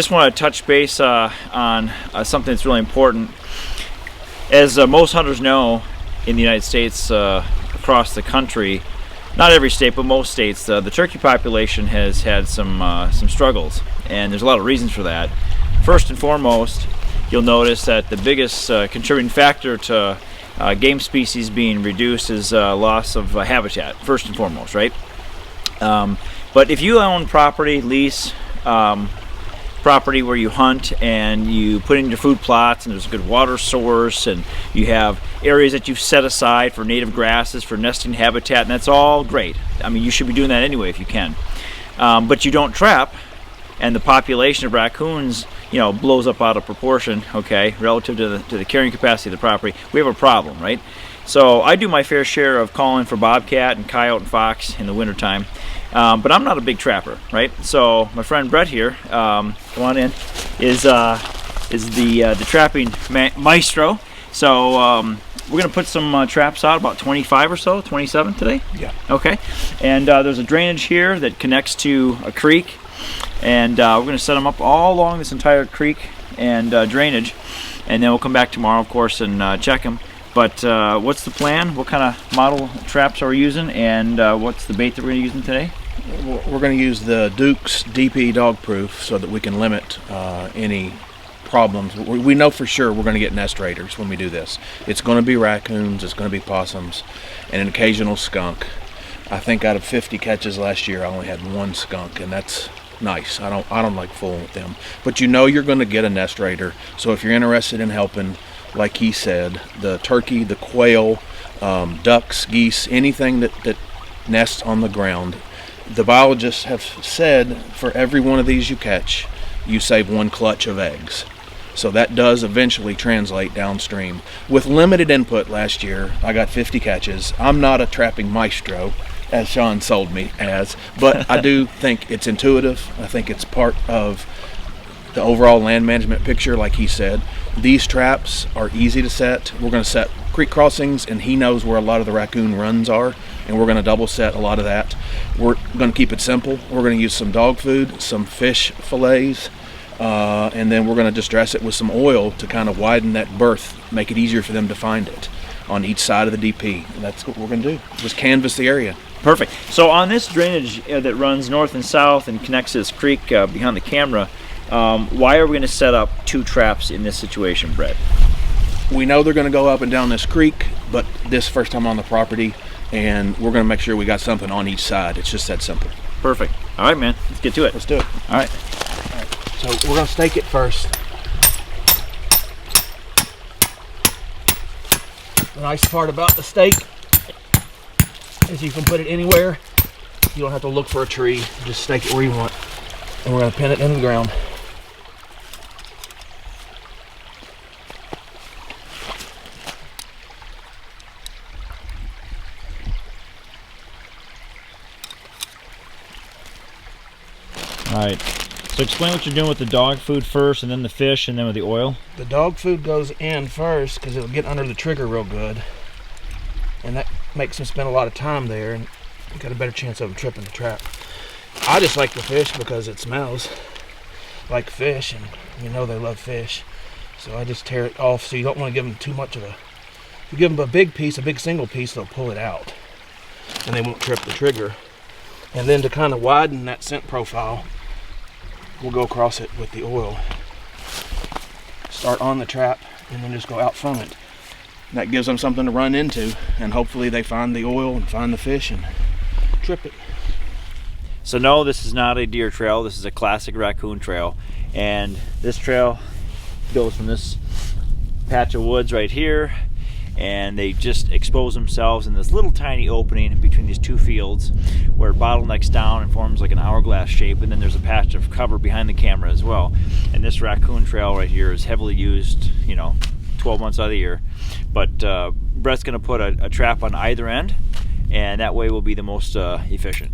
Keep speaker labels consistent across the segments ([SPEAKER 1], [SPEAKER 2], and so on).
[SPEAKER 1] Just want to touch base on something that's really important. As most hunters know, in the United States, across the country, not every state, but most states, the turkey population has had some struggles, and there's a lot of reasons for that. First and foremost, you'll notice that the biggest contributing factor to game species being reduced is loss of habitat, first and foremost, right? But if you own property, lease, property where you hunt and you put in your food plots and there's a good water source and you have areas that you've set aside for native grasses, for nesting habitat, and that's all great. I mean, you should be doing that anyway if you can. But you don't trap, and the population of raccoons, blows up out of proportion, okay, relative to the carrying capacity of the property. We have a problem, right? So I do my fair share of calling for bobcat and coyote and fox in the wintertime. But I'm not a big trapper, right? So my friend Brett here, come on in, is the trapping maestro. So we're gonna put some traps out, about 25 or so, 27 today.
[SPEAKER 2] Yeah.
[SPEAKER 1] Okay. And there's a drainage here that connects to a creek, and we're gonna set them up all along this entire creek and drainage, and then we'll come back tomorrow, of course, and check them. But what's the plan? What kind of model traps are we using, and what's the bait that we're using today?
[SPEAKER 2] We're going to use the Duke's DP dog proof so that we can limit any problems. We know for sure we're going to get nest raiders when we do this. It's going to be raccoons, it's going to be possums, and an occasional skunk. I think out of 50 catches last year, I only had one skunk, and that's nice. I don't like fooling with them. But you're going to get a nest raider. So if you're interested in helping, like he said, the turkey, the quail, ducks, geese, anything that nests on the ground, the biologists have said for every one of these you catch, you save one clutch of eggs. So that does eventually translate downstream. With limited input last year, I got 50 catches. I'm not a trapping maestro, as Sean sold me as, but I do think it's intuitive. I think it's part of the overall land management picture, like he said. These traps are easy to set. We're going to set creek crossings, and he knows where a lot of the raccoon runs are, and we're going to double set a lot of that. We're going to keep it simple. We're going to use some dog food, some fish fillets, and then we're going to just dress it with some oil to kind of widen that berth, make it easier for them to find it on each side of the DP. And that's what we're going to do, just canvas the area.
[SPEAKER 1] Perfect. So on this drainage that runs north and south and connects to this creek behind the camera, why are we going to set up two traps in this situation, Brett?
[SPEAKER 2] We know they're going to go up and down this creek, but this first time on the property, and we're going to make sure we got something on each side. It's just that simple.
[SPEAKER 1] Perfect. All right, man. Let's get to it.
[SPEAKER 2] Let's do it.
[SPEAKER 1] All right.
[SPEAKER 2] So we're going to stake it first. The nice part about the stake is you can put it anywhere. You don't have to look for a tree. Just stake it where you want. And we're going to pin it into the ground.
[SPEAKER 1] All right, so explain what you're doing with the dog food first, and then the fish, and then with the oil.
[SPEAKER 2] The dog food goes in first because it'll get under the trigger real good, and that makes them spend a lot of time there, and you got a better chance of them tripping the trap. I just like the fish because it smells like fish, and they love fish, so I just tear it off. So you don't want to give them too much of a. If you give them a big piece, a big single piece, they'll pull it out, and they won't trip the trigger. And then to kind of widen that scent profile, we'll go across it with the oil. Start on the trap and then just go out from it. That gives them something to run into, and hopefully they find the oil and find the fish and trip it.
[SPEAKER 1] So no, this is not a deer trail. This is a classic raccoon trail. And this trail goes from this patch of woods right here, and they just expose themselves in this little tiny opening between these two fields where it bottlenecks down and forms like an hourglass shape, and then there's a patch of cover behind the camera as well. And this raccoon trail right here is heavily used, 12 months out of the year. But Brett's going to put a trap on either end, and that way will be the most efficient.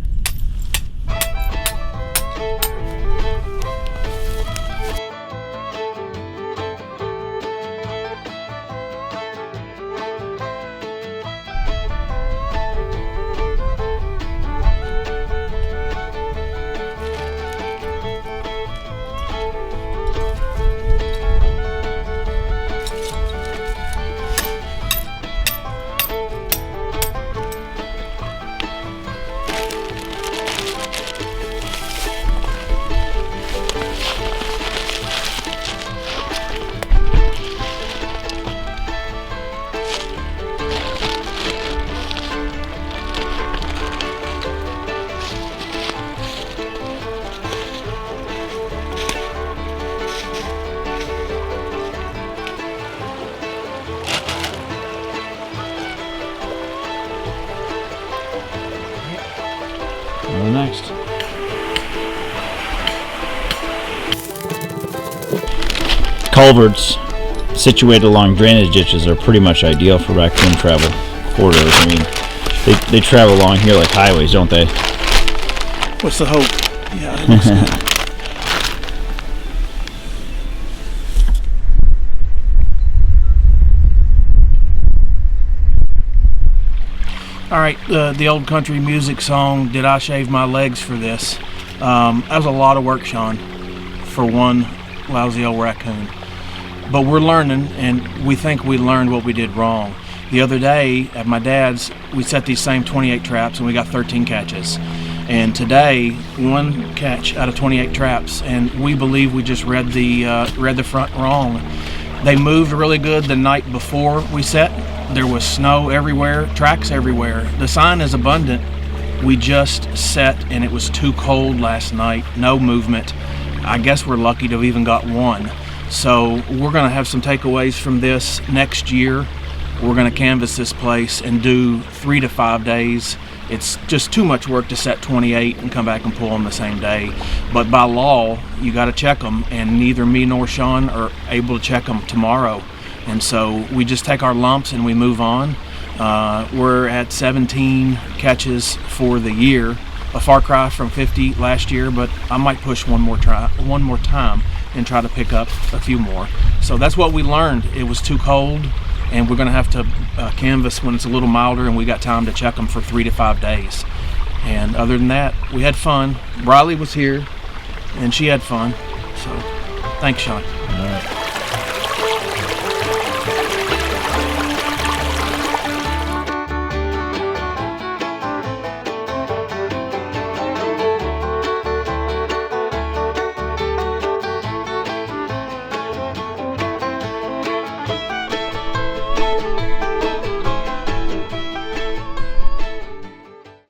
[SPEAKER 2] next.
[SPEAKER 1] Culverts situated along drainage ditches are pretty much ideal for raccoon travel corridors. I mean, they travel along here like highways, don't they?
[SPEAKER 2] What's the hope? Yeah, it looks good. All right, the old country music song, Did I Shave My Legs for This? That was a lot of work, Sean, for one lousy old raccoon. But we're learning, and we think we learned what we did wrong. The other day at my dad's, we set these same 28 traps, and we got 13 catches. And today, 1 catch out of 28 traps, and we believe we just read the front wrong. They moved really good the night before we set. There was snow everywhere, tracks everywhere. The sign is abundant. We just set, and it was too cold last night. No movement. I guess we're lucky to have even got 1. So we're going to have some takeaways from this next year. We're going to canvas this place and do 3 to 5 days. It's just too much work to set 28 and come back and pull them the same day. But by law, you got to check them, and neither me nor Sean are able to check them tomorrow. And so we just take our lumps and we move on. We're at 17 catches for the year, a far cry from 50 last year, but I might push one more time and try to pick up a few more. So that's what we learned. It was too cold, and we're going to have to canvas when it's a little milder, and we got time to check them for 3 to 5 days. And other than that, we had fun. Riley was here, and she had fun. So thanks, Sean.
[SPEAKER 1] All right.